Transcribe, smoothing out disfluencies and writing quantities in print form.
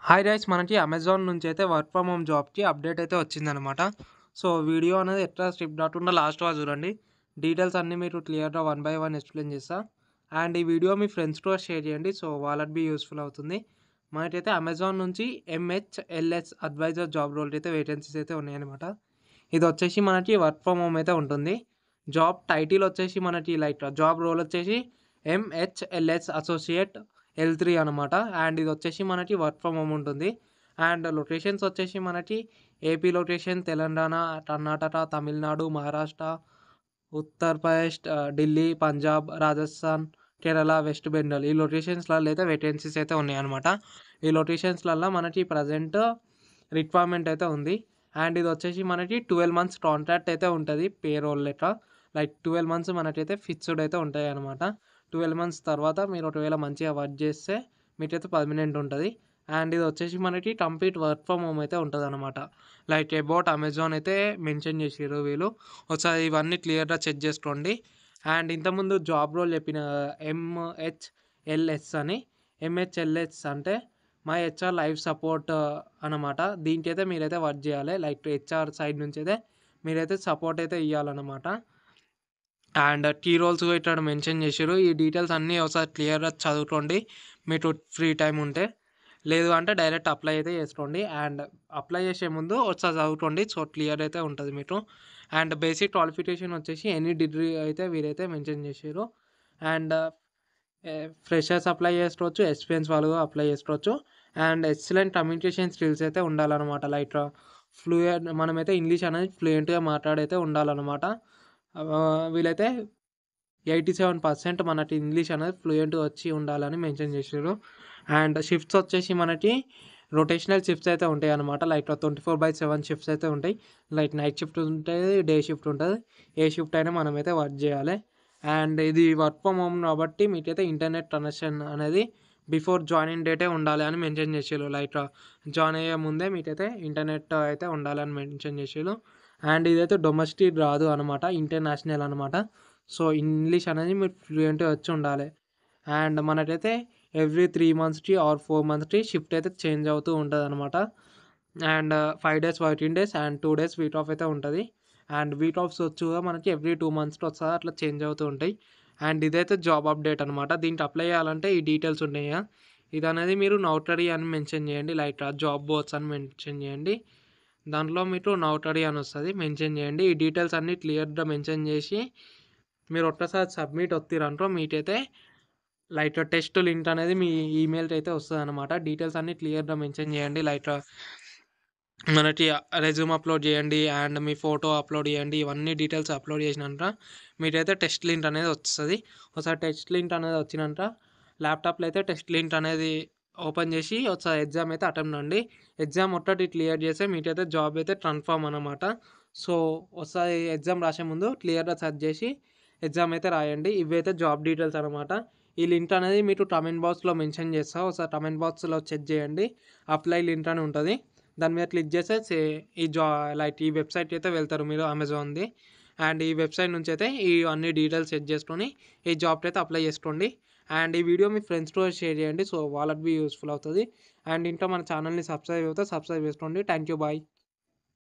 Hi guys మనకి Amazon నుంచి అయితే వర్క్ ఫ్రమ్ హోమ్ జాబ్‌కి అప్డేట్ అయితే వచ్చిందనమాట. సో, వీడియో అనేది ఎట్లా స్కిప్ కాకుండా లాస్ట్ వరకు చూడండి. డీటెయిల్స్ అన్నీ మీరు క్లియర్‌గా వన్ బై వన్ ఎక్స్‌ప్లెయిన్ చేస్తా. అండ్ ఈ వీడియో మీ ఫ్రెండ్స్‌తో షేర్ చేయండి. సో, వాళ్ళకి బి యూజ్‌ఫుల్ అవుతుంది. మనకైతే అమెజాన్ నుంచి ఎంహెచ్ఎల్ఎస్ అడ్వైజర్ జాబ్ రోల్ అయితే వేకెన్సీస్ అయితే ఉన్నాయన్నమాట. ఇది వచ్చేసి మనకి వర్క్ ఫ్రమ్ హోమ్ అయితే ఉంటుంది. జాబ్ టైటిల్ వచ్చేసి మనకి లైక్ జాబ్ రోల్ వచ్చేసి ఎంహెచ్ఎల్ఎస్ అసోసియేట్ L3 అనమాట. అండ్ ఇది వచ్చేసి మనకి వర్క్ ఫ్రమ్ హోమ్ ఉంటుంది. అండ్ లొకేషన్స్ వచ్చేసి మనకి AP location, Telangana, Karnataka, Tamil Nadu, Maharashtra, Uttar Pradesh, Delhi, Punjab, Rajasthan, Kerala, west Bengal ఈ లొకేషన్స్‌లలో అయితే వేకెన్సీస్ అయితే ఉన్నాయన్నమాట. ఈ లొకేషన్స్‌లల్లో మనకి ప్రజెంట్ రిక్వైర్మెంట్ అయితే ఉంది. అండ్ ఇది వచ్చేసి మనకి 12 మంత్స్ కాంట్రాక్ట్ అయితే ఉంటది. పేరోల్ లెక్క. లైక్ 12 మంత్స్ మనకైతే ఫిక్స్‌డ్ అయితే ఉంటాయన్నమాట. 12 మంత్స్ తర్వాత మీరు ఒకవేళ మంచిగా వర్క్ చేస్తే మీకైతే పర్మనెంట్ ఉంటది. అండ్ ఇది వచ్చేసి మనకి కంప్లీట్ వర్క్ ఫ్రమ్ హోమ్ అయితే ఉంటదనమాట. లైక్ అబౌట్ అమెజాన్ అయితే మెన్షన్ చేసిర్రు వీళ్ళు. ఒకసారి ఇవన్నీ క్లియర్‌గా చెక్ చేసుకోండి. అండ్ ఇంతకుముందు జాబ్ రోల్ చెప్పిన ఎంహెచ్ఎల్ఎస్ అని. ఎంహెచ్ఎల్ఎస్ అంటే మై హెచ్ఆర్ లైఫ్ సపోర్ట్ అనమాట. దీనికైతే మీరైతే వర్క్ చేయాలి. లైక్ హెచ్ఆర్ సైడ్ నుంచి అయితే మీరైతే సపోర్ట్ అయితే ఇయ్యాలనమాట. అండ్ కీ రోల్స్ ఇక్కడ మెన్షన్ చేసిర్రు. ఈ డీటెయిల్స్ అన్నీ ఒకసారి క్లియర్‌గా చదువుకోండి. మీకు ఫ్రీ టైమ్ ఉంటే. లేదు అంటే డైరెక్ట్ అప్లై అయితే చేసుకోండి. అండ్ అప్లై చేసే ముందు ఒకసారి చదువుకోండి. సో, క్లియర్ అయితే ఉంటది మీకు. అండ్ బేసిక్ క్వాలిఫికేషన్ వచ్చేసి ఎనీ డిగ్రీ అయితే వీరైతే మెన్షన్ చేసిర్రు. అండ్ ఫ్రెషర్స్ అప్లై చేసుకోవచ్చు. ఎక్స్‌పీరియన్స్ వాళ్ళు అప్లై చేసుకోవచ్చు. అండ్ ఎక్సలెంట్ కమ్యూనికేషన్ స్కిల్స్ అయితే ఉండాలనమాట. లైక్ మనమైతే ఇంగ్లీష్ అనేది ఫ్లూయెంట్‌గా మాట్లాడైతే ఉండాలనమాట. వీళ్ళైతే 87% మనకి ఇంగ్లీష్ అనేది ఫ్లూయెంట్‌గా వచ్చి ఉండాలని మెన్షన్ చేసిర్రు. అండ్ షిఫ్ట్స్ వచ్చేసి మనకి రొటేషనల్ షిఫ్ట్స్ అయితే ఉంటాయన్నమాట. లైక్ 24/7 షిఫ్ట్స్ అయితే ఉంటాయి. లైక్ నైట్ షిఫ్ట్ ఉంటది, డే షిఫ్ట్ ఉంటది. ఏ షిఫ్ట్ అయినా మనమైతే వర్క్ చేయాలి. అండ్ ఇది వర్క్ ఫ్రమ్ హోమ్ కాబట్టి మీకైతే ఇంటర్నెట్ కనెక్షన్ అనేది బిఫోర్ జాయినింగ్ డేటే ఉండాలి అని మెన్షన్ చేసిర్రు. లైక్ జాయిన్ అయ్యే ముందే మీకైతే ఇంటర్నెట్ అయితే ఉండాలని మెన్షన్ చేసిర్రు. అండ్ ఇదైతే డొమెస్టిక్ రాదు అనమాట. ఇంటర్నేషనల్ అనమాట. సో, ఇంగ్లీష్ అనేది మీరు ఫ్లూయెంట్‌గా వచ్చి ఉండాలి. అండ్ మనకైతే ఎవ్రీ 3 మంత్స్‌కి ఆర్ 4 మంత్స్‌కి షిఫ్ట్ అయితే చేంజ్ అవుతూ ఉంటదనమాట. And 5 days working days and 2 days week off అయితే ఉంటది. అండ్ వీక్ ఆఫ్స్ వచ్చి కూడా మనకి ఎవ్రీ 2 మంత్స్‌కి ఒకసారి అట్లా చేంజ్ అవుతూ ఉంటాయి. అండ్ ఇదైతే జాబ్ అప్డేట్ అనమాట. దీనికి అప్లై చేయాలంటే ఈ డీటెయిల్స్ ఉన్నాయి కదా! ఇదనేది మీరు నౌకరీ అని మెన్షన్ చేయండి. లైక్ జాబ్ బోర్డ్స్ అని మెన్షన్ చేయండి. దాంట్లో మీకు నౌకరీ అని వస్తది. మెన్షన్ చేయండి. ఈ డీటెయిల్స్ అన్నీ క్లియర్‌గా మెన్షన్ చేసి మీరు ఒక్కసారి సబ్మిట్ ఒత్తిరనుకో మీకైతే లైక్ టెస్ట్ లింక్ అనేది మీ ఈమెయిల్‌కి అయితే వస్తదనమాట. డీటెయిల్స్ అన్నీ క్లియర్‌గా మెన్షన్ చేయండి. లైక్ మనకి రెజ్యూమ్ అప్లోడ్ చేయండి. అండ్ మీ ఫోటో అప్లోడ్ చేయండి. ఇవన్నీ డీటెయిల్స్ అప్లోడ్ చేసినంక మీకైతే టెస్ట్ లింక్ అనేది వస్తది. ఒకసారి టెస్ట్ లింక్ అనేది వచ్చినంక ల్యాప్‌టాప్‌లో అయితే టెస్ట్ లింక్ అనేది ఓపెన్ చేసి ఒకసారి ఎగ్జామ్ అయితే అటెంప్ట్ అవ్వండి. ఎగ్జామ్ ఒక్కటి క్లియర్ చేస్తే మీకైతే జాబ్ అయితే కన్ఫర్మ్ అనమాట. సో, ఒకసారి ఎగ్జామ్ రాసే ముందు క్లియర్‌గా సెర్చ్ చేసి ఎగ్జామ్ అయితే రాయండి. ఇవైతే జాబ్ డీటెయిల్స్ అనమాట. ఈ లింక్ అనేది మీకు కామెంట్ బాక్స్‌లో మెన్షన్ చేస్తా. ఒకసారి కామెంట్ బాక్స్‌లో చెక్ చేయండి. అప్లై లింక్ అని ఉంటది. దాని మీద క్లిక్ చేస్తే లైక్ ఈ వెబ్‌సైట్‌కి అయితే వెళ్తారు మీరు అమెజాన్‌ది. అండ్ ఈ వెబ్‌సైట్ నుంచి అయితే ఈ అన్ని డీటెయిల్స్ చెక్ చేసుకొని ఈ జాబ్‌కి అయితే అప్లై చేసుకోండి. అండ్ ఈ వీడియో మీ ఫ్రెండ్స్‌తో షేర్ చేయండి. సో, వాళ్ళకి బి యూజ్‌ఫుల్ అవుతది. అండ్ ఇంకా మన ఛానల్‌ని సబ్స్క్రైబ్ చేసుకోండి. Thank you. బాయ్.